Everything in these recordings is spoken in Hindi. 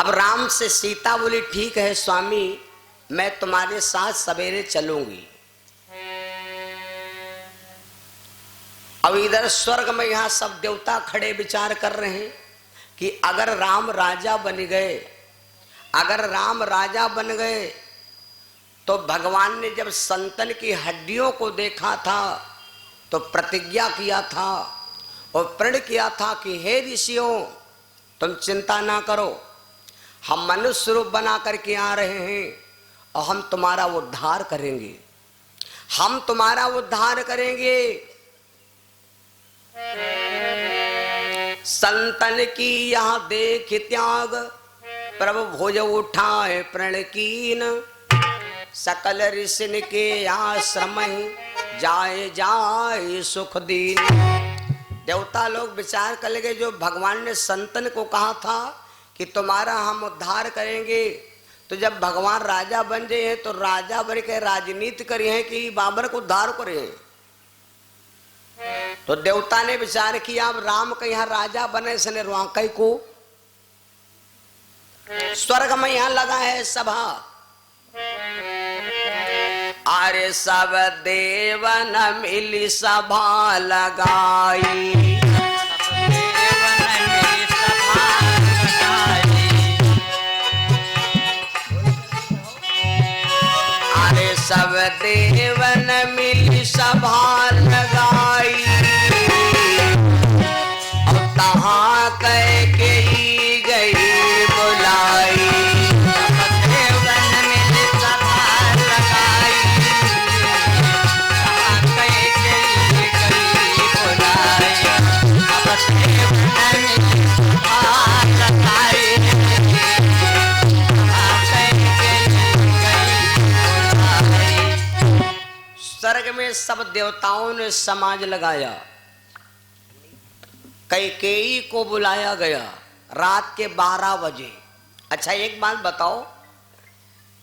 अब राम से सीता बोली ठीक है स्वामी, मैं तुम्हारे साथ सवेरे चलूंगी। अब इधर स्वर्ग में यहां सब देवता खड़े विचार कर रहे हैं कि अगर राम राजा बन गए, अगर राम राजा बन गए तो भगवान ने जब संतन की हड्डियों को देखा था तो प्रतिज्ञा किया था और प्रण किया था कि हे ऋषियों तुम चिंता ना करो, हम मनुष्य रूप बना करके आ रहे हैं और हम तुम्हारा उद्धार करेंगे, हम तुम्हारा उद्धार करेंगे। संतन की यह देख त्याग, प्रभु भुज उठाए प्रण कीन, सकल ऋषिन के आश्रम जाए जाए सुख दीन। देवता लोग विचार कर लगे, जो भगवान ने संतन को कहा था कि तुम्हारा हम उद्धार करेंगे, तो जब भगवान राजा बन गए हैं तो राजा बन के राजनीति करी है कि बाबर को उद्धार करे। तो देवता ने विचार किया अब राम का यहाँ राजा बने सने रुआकई को। स्वर्ग में यहाँ लगा है सभा, अरे सब देवन मिली सभा लगाई, सब देवन मिली सभा लगाई, और तहाँ कह के ही गई बुलाई। सब देवन मिली सभा लगाई, तहाँ कह के ही गई बुलाई। सब देवन मिली सभा लगाई, स्वर्ग में सब देवताओं ने समाज लगाया, कैकेयी को बुलाया गया रात के 12 बजे। अच्छा एक बात बताओ,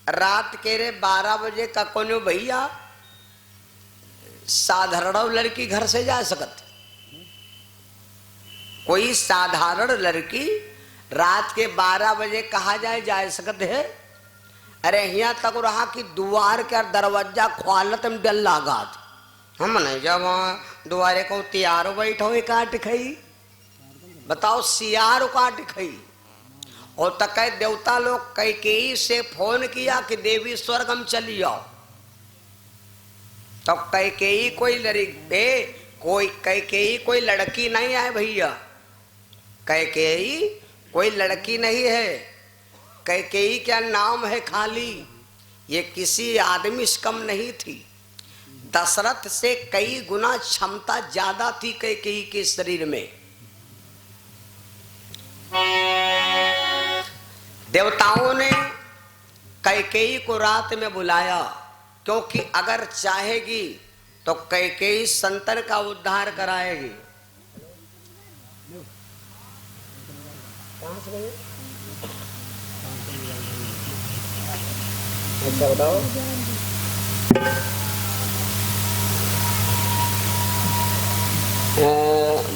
रात के 12 बजे का कौन भैया साधारण लड़की घर से जा सकत? कोई साधारण लड़की रात के 12 बजे कहा जाए जा सकत है? अरे यहाँ तक रहा कि द्वार के दरवाजा खोलत में डल लागत, हम नहीं जब द्वारे को तियारो बैठो काट खई, बताओ सियारो काट खई। और तक देवता लोग कैकेयी से फोन किया कि देवी स्वर्ग हम चली आओ, तो कैकेयी कोई कैकेयी कोई लड़की नहीं है भैया, कैकेयी कोई लड़की नहीं है। कैकेयी क्या नाम है खाली, ये किसी आदमी से कम नहीं थी। दशरथ से कई गुना क्षमता ज्यादा थी कैकेयी के शरीर में। देवताओं ने कैकेयी को रात में बुलाया, क्योंकि अगर चाहेगी तो कैकेयी संतन का उद्धार कराएगी। अच्छा बताओ,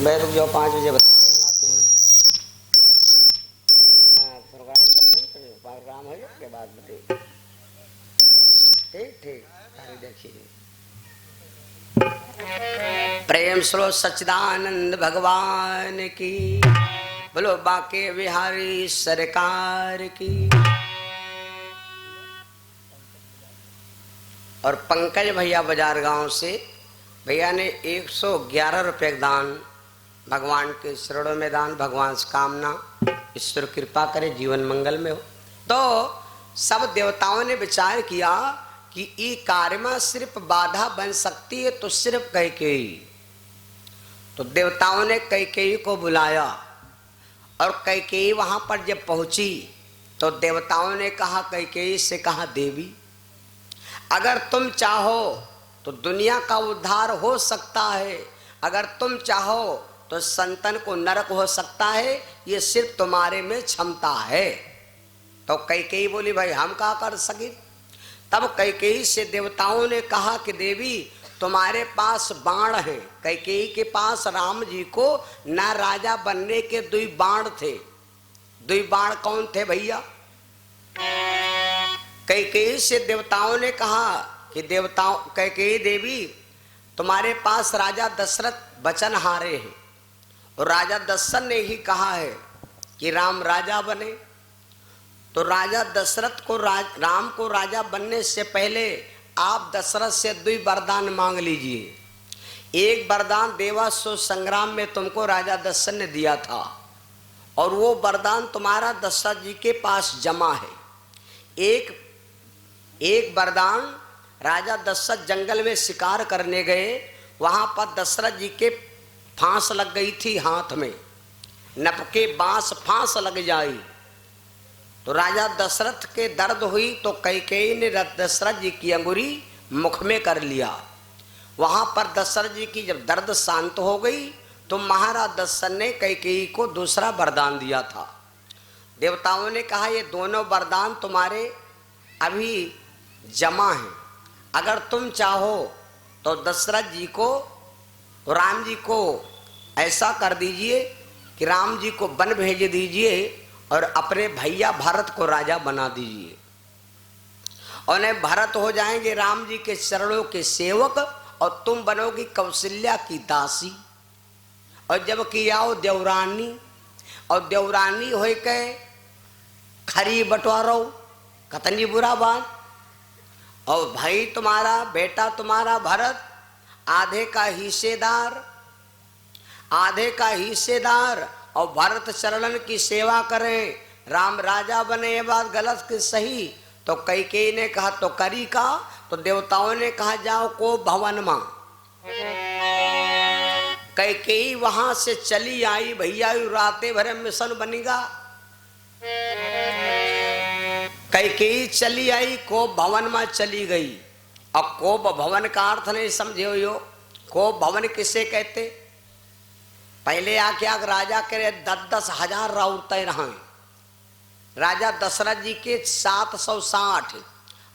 मैं रुक जाओ 5 बजे प्रोग्राम हो के बाद बता। ठीक ठीक देखिए, प्रेम स्रो सच्चिदानंद भगवान की, बोलो बाके बिहारी सरकार की। और पंकज भैया बाजार गांव से, भैया ने 111 रुपये दान भगवान के शरणों में दान, भगवान से कामना ईश्वर कृपा करे जीवन मंगल में हो। तो सब देवताओं ने विचार किया कि ये कार्य में सिर्फ बाधा बन सकती है तो सिर्फ कैकेयी। तो देवताओं ने कैकेयी को बुलाया और कैकेयी वहां पर जब पहुंची तो देवताओं ने कहा, कैकेयी से कहा देवी अगर तुम चाहो तो दुनिया का उद्धार हो सकता है, अगर तुम चाहो तो संतन को नरक हो सकता है, ये सिर्फ तुम्हारे में क्षमता है। तो कैकेयी बोली भाई हम क्या कर सके। तब कैकेयी से देवताओं ने कहा कि देवी तुम्हारे पास बाण है। कैकेयी के पास राम जी को न राजा बनने के 2 बाण थे, दुई बाण कौन थे भैया? कैकेयी से देवताओं ने कहा कि देवताओं, कैकेयी देवी तुम्हारे पास राजा दशरथ वचन हारे हैं और राजा दशरथ ने ही कहा है कि राम राजा बने। तो राजा दशरथ को राम को राजा बनने से पहले आप दशरथ से दुई वरदान मांग लीजिए। एक वरदान देवासुर संग्राम में तुमको राजा दशरथ ने दिया था और वो वरदान तुम्हारा दशरथ जी के पास जमा है। एक वरदान, राजा दशरथ जंगल में शिकार करने गए, वहां पर दशरथ जी के फांस लग गई थी हाथ में, नपके बांस फांस लग जाई तो राजा दशरथ के दर्द हुई तो कैकेयी ने दशरथ जी की अंगुरी मुख में कर लिया। वहां पर दशरथ जी की जब दर्द शांत हो गई तो महाराज दशरथ ने कैकेयी को दूसरा वरदान दिया था। देवताओं ने कहा ये दोनों वरदान तुम्हारे अभी जमा हैं, अगर तुम चाहो तो दशरथ जी को, राम जी को ऐसा कर दीजिए कि राम जी को वन भेज दीजिए और अपने भैया भरत को राजा बना दीजिए और उन्हें भरत हो जाएंगे राम जी के चरणों के सेवक और तुम बनोगी कौशल्या की दासी। और जब कि आओ देवरानी और देवरानी हो के खरी बंटवारो कतनी बुरा बात। और भाई तुम्हारा बेटा तुम्हारा भरत आधे का हिस्सेदार और भरत चरणन की सेवा करें, राम राजा बने, ये बात गलत कि सही? तो कैकेयी ने कहा तो करी का? तो देवताओं ने कहा जाओ को भवन मां। कैकेयी वहां से चली आई भैया, राते भरे मिशन बनेगा। कैकेयी चली आई, कोप भवन में चली गई। अब कोप भवन का अर्थ नहीं समझे हो? कोप भवन किसे कहते? पहले आके आग राजा के 10-10 हजार औरतें रहे। राजा दशरथ जी के 760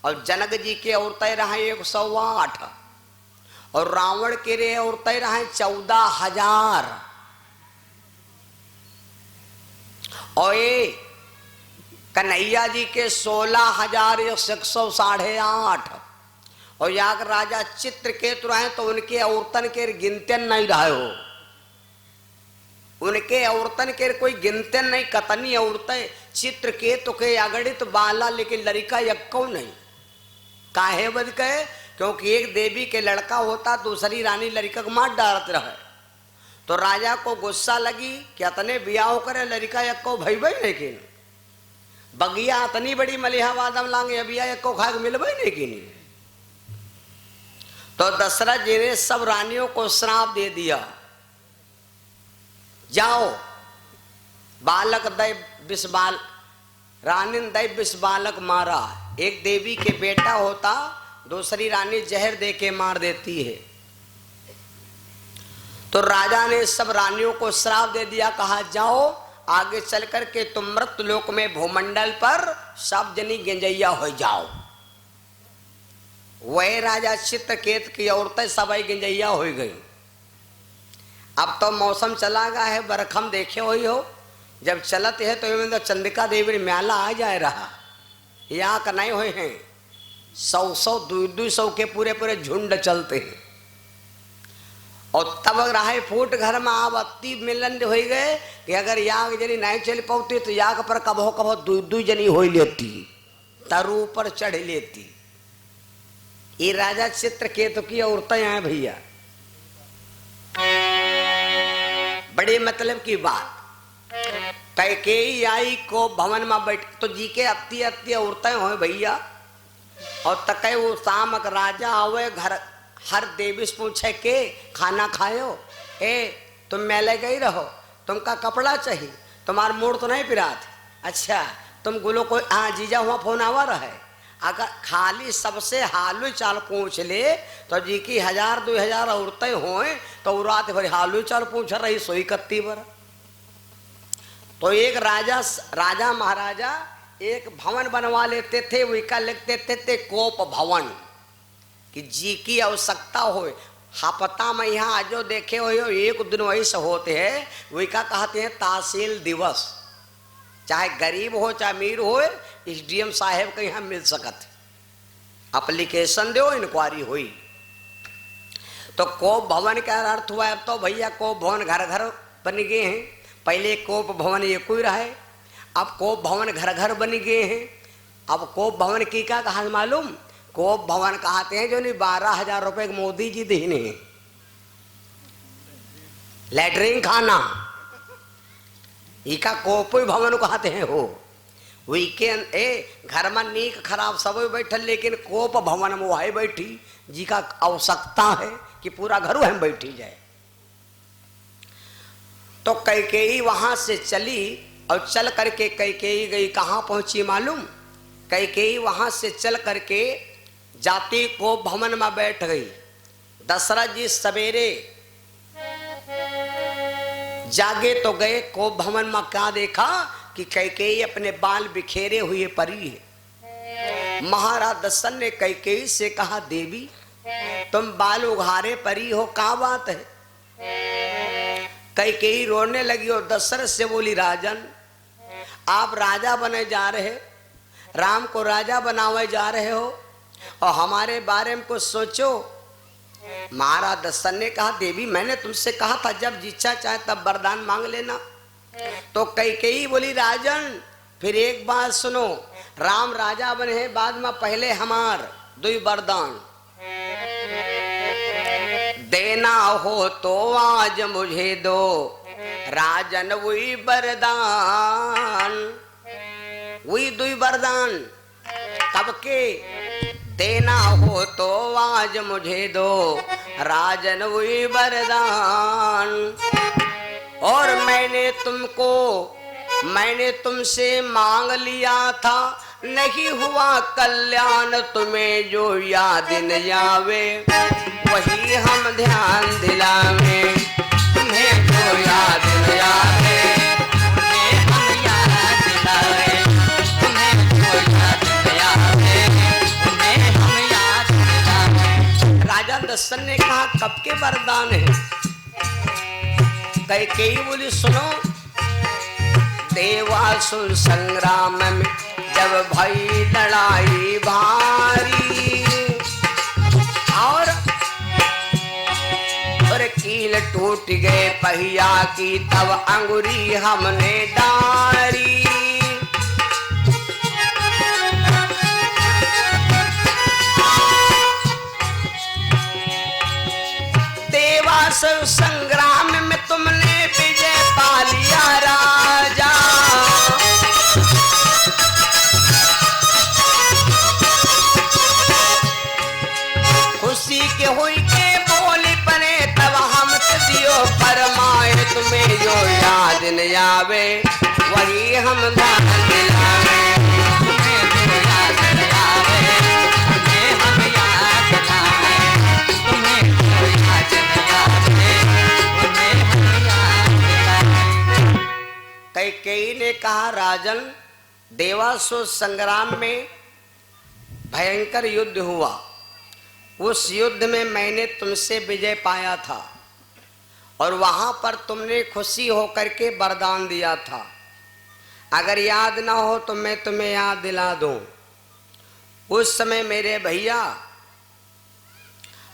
और जनक जी के औरतें रहे 108 और रावण के रे औरतें रहे 14,000 और ये कन्हैया जी के 16,108 और यहाँ राजा चित्रकेतु रहे तो उनके औरतन के गिनते नहीं रहे हो। उनके औरतन के कोई गिनते नहीं, कतनी औरतें चित्रकेतु के अगणित बाला लेकिन लड़का यक्को नहीं। काहे बद कहे? क्योंकि एक देवी के लड़का होता दूसरी रानी लड़का को मार डालते रहे। तो राजा को गुस्सा लगी कि अतने ब्याह करे लड़का यक्को भई लेकिन बगिया इतनी बड़ी मलिहावादम लांगे अबिया यक्को खा के मिलबई लेकिन। तो दशरथ जी ने सब रानियों को श्राप दे दिया, जाओ बालक दै विष बाल रानी दै विष बालक मारा। एक देवी के बेटा होता दूसरी रानी जहर दे के मार देती है। तो राजा ने सब रानियों को श्राप दे दिया, कहा जाओ आगे चल कर के तुम मृतलोक में भूमंडल पर सब जनी गंजैया हो जाओ। वह राजा चित्रकेतु की औरतें सब गंजैया हो गई। अब तो मौसम चला गया है, बरखम देखे हुई हो जब चलते है तो चंद्रिका देवी म्याला आ जाए रहा। यहाँ का नहीं हुए हैं 100-100 200 के पूरे झुंड चलते हैं। और तब रहा फूट घर में आप अति मिलन हो गए कि अगर यहाँ जनी नहीं चल पाती तो यहाँ पर कबो कबो 2 जनी हो लेती, तरु पर चढ़ लेती। ये राजा चित्रकेतु की औरतें हैं भैया, बड़े मतलब की बात। कैकेयी आई को भवन में बैठ तो जी के अति अति औरतें हो भैया। और तक वो शामक राजा आवे घर, हर देवी से पूछे के खाना खायो, तुम मेले गई रहो, तुमका कपड़ा चाहिए, तुम्हार मूड तो नहीं पिरा थे, अच्छा तुम गुलो को हाँ जीजा हुआ फोन आवा रहे। अगर खाली सबसे हालू चाल पूछ ले तो जी की 1000-2000 औरतें होए तो रात भर हालू चाल पूछ रही सोई कत्ती पर। तो एक राजा महाराजा एक भवन बनवा लेते थे, वही लिखते थे कोप भवन कि जी की आवश्यकता हो। हापता में यहाँ जो देखे हो एक दिन वही से होते हैं, वही का कहते हैं तहसील दिवस। चाहे गरीब हो चाहे अमीर हो, एसडीएम साहेब के यहाँ मिल सकत, एप्लीकेशन दो, इंक्वायरी हुई। तो कोप भवन का अर्थ हुआ, अब तो भैया कोप भवन घर घर बन गए हैं। पहले कोप भवन ये कोई रहे, अब कोप भवन घर घर बन गए हैं। अब कोप भवन की क्या कहा मालूम? कोप भवन कहते हैं जो नहीं 12,000 रुपए मोदी जी देने, लैटरिन खाना, इका कोप भवन कहते हैं। हो वीकेंड घर में नीक खराब सब बैठल, लेकिन कोप भवन में वही बैठी जी का आवश्यकता है कि पूरा घर हम बैठी जाए। तो कैकेयी वहां से चली और चल करके कैकेयी गई, कहां पहुंची मालूम? कैकेयी वहां से चल करके जाती कोप भवन में बैठ गई। दशरथ जी सवेरे जागे तो गए, कोप भवन में क्या देखा कि कैकेयी अपने बाल बिखेरे हुए परी है। महाराज दशरथ ने कैकेयी से कहा, देवी तुम बाल उघारे परी हो, क्या बात है? कैकेयी रोने लगी और दशरथ से बोली, राजन आप राजा बने जा रहे, राम को राजा बनावे जा रहे हो और हमारे बारे में कुछ सोचो। महाराज दशरथ ने कहा, देवी मैंने तुमसे कहा था जब इच्छा चाहे तब वरदान मांग लेना। तो कैकेयी बोली, राजन फिर एक बात सुनो, राम राजा बने हैं बाद में, पहले हमार 2 वरदान देना हो तो आज मुझे दो, राजन वही वरदान। वही 2 वरदान कब के? देना हो तो आज मुझे दो, राजन वही वरदान। और मैंने तुमसे मांग लिया था, नहीं हुआ कल्याण तुम्हें जो याद न आवे, वही हम ध्यान दिलावे। तुम्हें जो याद न आवे उन्हें हम याद दिलावे, तुम्हें जो याद न आवे उन्हें हम याद दिलावे। राजा दशरथ ने कहा, कब के वरदान है? कैकेयी बोली, सुनो, देवासुर संग्राम में जब भई लड़ाई भारी, और कील टूट गए पहिया की, तब अंगुरी हमने डारी। देवासुर संग्राम में तुमने विजय पा लिया राजा, खुशी के हुई के बोली पने, तब हम दियो फरमाए, तुम्हें जो याद न आवे वही हम ध्यान दिलावे। तुम्हें जो याद न आवे उन्हें हम याद दिलावे, तुम्हें जो याद न आवे उन्हें हम याद दिलावे। कैकेयी ने कहा, राजन देवासुर संग्राम में भयंकर युद्ध हुआ, उस युद्ध में मैंने तुमसे विजय पाया था और वहां पर तुमने खुशी होकर के वरदान दिया था। अगर याद ना हो तो मैं तुम्हें याद दिला दूं। उस समय मेरे भैया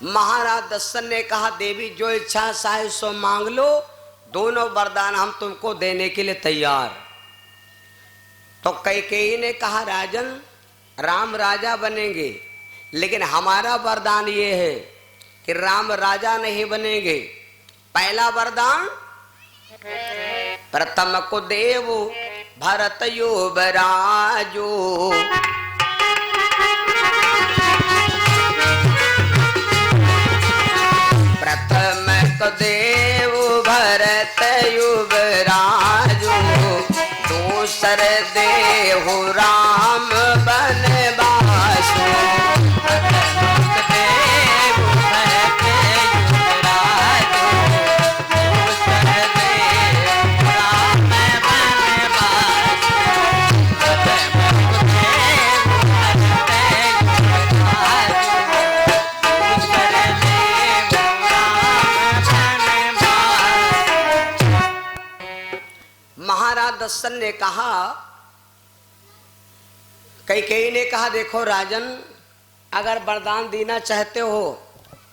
महाराज दशरथ ने कहा, देवी जो इच्छा चाहे सो मांग लो, दोनों वरदान हम तुमको देने के लिए तैयार। तो कैकेयी ने कहा, राजन राम राजा बनेंगे, लेकिन हमारा वरदान ये है कि राम राजा नहीं बनेंगे। पहला वरदान, प्रथम को देव भरत युवराजो, प्रथम को देव भरत युवराजो, दूसर देव राम बनवासो। महाराज दशरथ ने कहा, कैकेयी ने कहा देखो राजन, अगर वरदान देना चाहते हो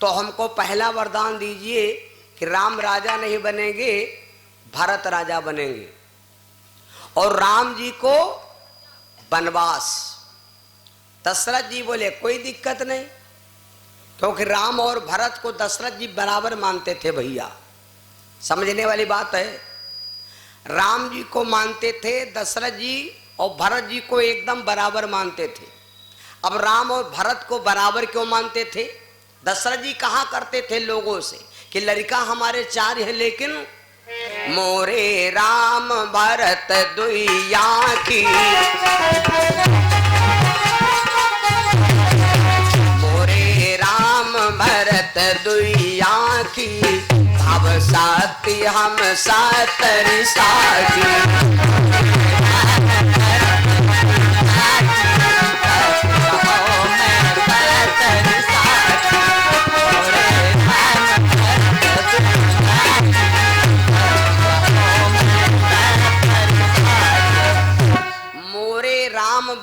तो हमको पहला वरदान दीजिए कि राम राजा नहीं बनेंगे, भरत राजा बनेंगे और राम जी को वनवास। दशरथ जी बोले कोई दिक्कत नहीं, क्योंकि राम और भरत को दशरथ जी बराबर मानते थे। भैया समझने वाली बात है, राम जी को मानते थे दशरथ जी और भरत जी को एकदम बराबर मानते थे। अब राम और भरत को बराबर क्यों मानते थे? दशरथ जी कहा करते थे लोगों से कि लड़का हमारे 4 हैं, लेकिन मोरे राम भरत दुई आँखी, मोरे राम भरत दुई आँखी, भव साथी हम सातर साथी।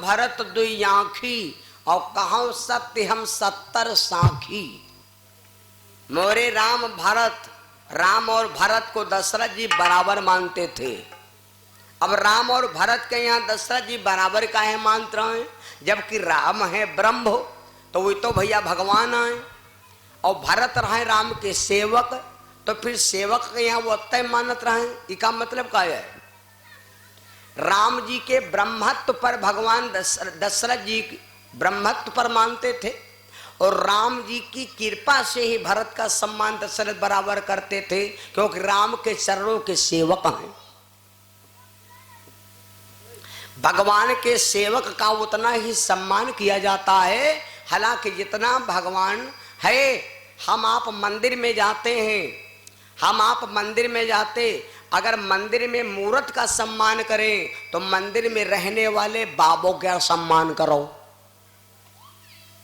भरत दुई आँखी और कहूं सत्य हम 70 साखी। मोरे राम भरत, राम और भरत को दशरथ जी बराबर मानते थे। अब राम और भरत के यहाँ दशरथ जी बराबर काहे मानते रहे? जबकि राम है ब्रह्म तो वो तो भैया भगवान आए और भरत रहे राम के सेवक, तो फिर सेवक के यहाँ वो तय मानत रहे। इसका मतलब क्या है? राम जी के ब्रह्मत्व पर भगवान दशरथ जी ब्रह्मत्व पर मानते थे और राम जी की कृपा से ही भरत का सम्मान दशरथ बराबर करते थे, क्योंकि राम के चरणों के सेवक हैं। भगवान के सेवक का उतना ही सम्मान किया जाता है। हालांकि जितना भगवान है, हम आप मंदिर में जाते हैं, हम आप मंदिर में जाते, अगर मंदिर में मूर्त का सम्मान करें तो मंदिर में रहने वाले बाबों का सम्मान करो,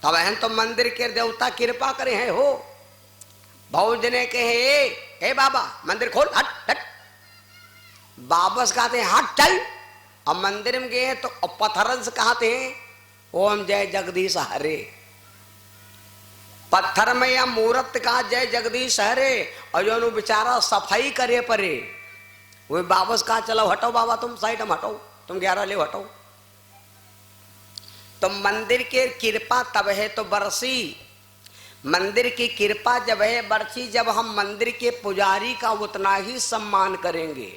तब हम तो मंदिर के देवता कृपा करे हैं। हो बहुत जने कहे हे बाबा मंदिर खोल, हट हट, वापस कहते हैं हट चल। अब मंदिर में गए तो पत्थर से कहते हैं ओम जय जगदीश हरे। पत्थर में या मूर्त का जय जगदीश हरे और जो बेचारा सफाई करे परे वो वापस कहा चलो हटो बाबा, तुम साइड में हटो, तुम 11 ले हटो। तो मंदिर के कृपा तब है तो बरसी, मंदिर की कृपा जब है बरसी जब हम मंदिर के पुजारी का उतना ही सम्मान करेंगे।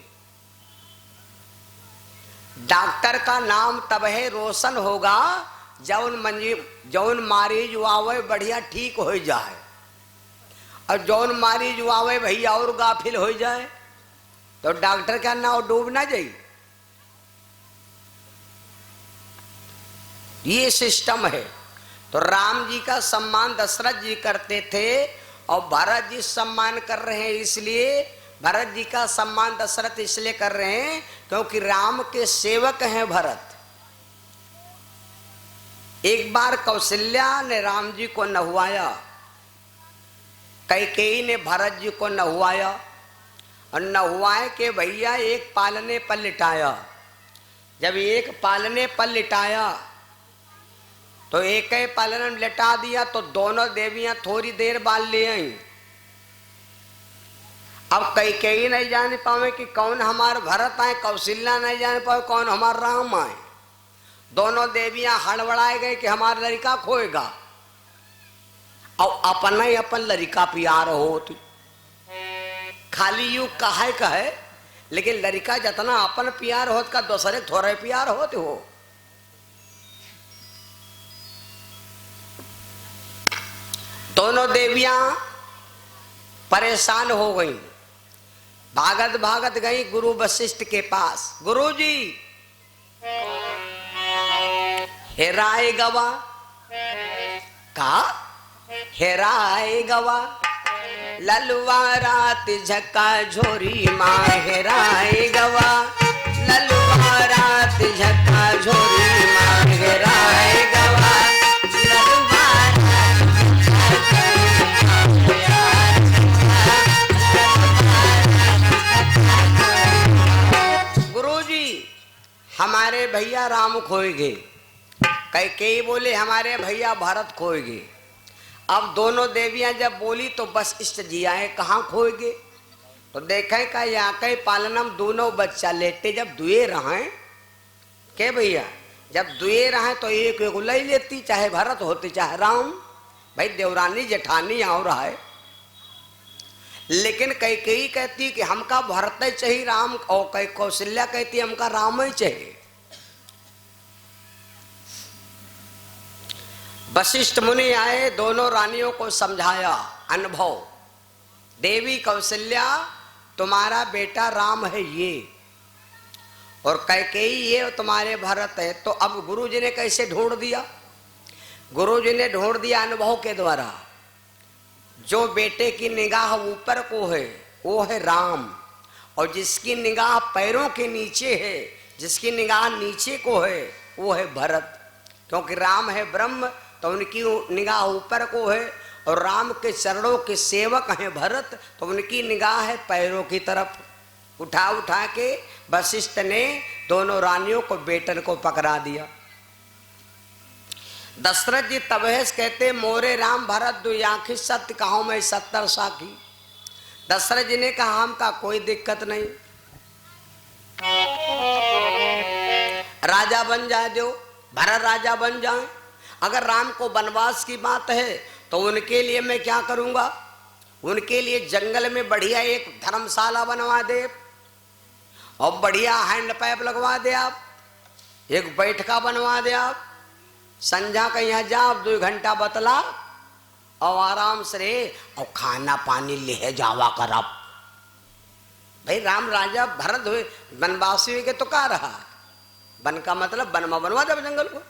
डॉक्टर का नाम तब है रोशन होगा जौन मरीज आवे बढ़िया ठीक हो जाए, और जौन मरीज आवे भैया और गाफिल हो जाए तो डॉक्टर का नाम डूब ना जाए। ये सिस्टम है। तो राम जी का सम्मान दशरथ जी करते थे और भरत जी सम्मान कर रहे हैं, इसलिए भरत जी का सम्मान दशरथ इसलिए कर रहे हैं क्योंकि राम के सेवक हैं भरत। एक बार कौशल्या ने राम जी को नहवाया, कैकेयी ने भरत जी को नहवाया और नहवाए के भैया एक पालने पर लिटाया। जब एक पालने पर लिटाया तो एक ही पालने में लिटा दिया तो दोनों देवियां थोड़ी देर बाद ले आई। अब कैकेयी नहीं जान पावे कि कौन हमार भरत आए, कौशल्या नहीं जान पावे कौन हमार राम आए। दोनों देवियां हड़बड़ाए गए कि हमारा लड़का खोएगा और अपना ही अपन लड़का प्यार होती। खाली यू कहे लेकिन लड़का जितना अपन प्यार होत का दूसरे थोड़े प्यार होते हो। दोनों देवियां परेशान हो गई, भागत भागत गई गुरु वशिष्ठ के पास। गुरु जी हेराए गवा का हेराए गवा, ललुआ रात झक्का झोरी माँ हेराए गवा, ललुआ रात झक्का झोरी माँ हेराए गवा, ललुआ गुरुजी हमारे भैया राम खोए गए। कैकेयी बोले हमारे भैया भरत खोएगे। अब दोनों देवियां जब बोली तो वशिष्ठ जी आए, कहाँ खोएगे? तो देखें का यहाँ कई पालनम दोनों बच्चा लेटे जब दुए रहे के भैया, जब दुए रहे तो एक एक ले लेती, चाहे भरत होते चाहे राम। भाई देवरानी जेठानी आओ रहा है, लेकिन कैकेयी कहती कि हमका भरत ही चाहिए राम, और कौशल्या कहती हमका राम ही चाहिए। वशिष्ठ मुनि आए, दोनों रानियों को समझाया अनुभव, देवी कौशल्या तुम्हारा बेटा राम है ये, और कैकेयी ये तुम्हारे भरत है। तो अब गुरुजी ने कैसे ढूंढ दिया? गुरुजी ने ढूंढ दिया अनुभव के द्वारा। जो बेटे की निगाह ऊपर को है वो है राम, और जिसकी निगाह पैरों के नीचे है, जिसकी निगाह नीचे को है वो है भरत। क्योंकि राम है ब्रह्म तो उनकी निगाह ऊपर को है, और राम के चरणों के सेवक हैं भरत तो उनकी निगाह है पैरों की तरफ। उठा उठा के वशिष्ठ ने दोनों रानियों को बेटन को पकड़ा दिया। दशरथ जी तबहेस कहते मोरे राम भरत दुई आँखी सत्य कहो मैं 70 साखी। दशरथ जी ने कहा हमका कोई दिक्कत नहीं, राजा बन जाए दो, भरत राजा बन जाए। अगर राम को वनवास की बात है तो उनके लिए मैं क्या करूंगा, उनके लिए जंगल में बढ़िया एक धर्मशाला बनवा दे, और बढ़िया हैंड पाइप लगवा दे, आप एक बैठका बनवा दे, आप संझा का यहाँ जा 2 घंटा बतला और आराम से रहे, और खाना पानी ले जावा कर। आप भाई राम राजा भरत हुए वनवासी हुए के तो क्या रहा, वन का मतलब बनवा दे जंगल को।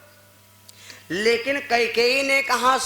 लेकिन कैकेयी ने कहा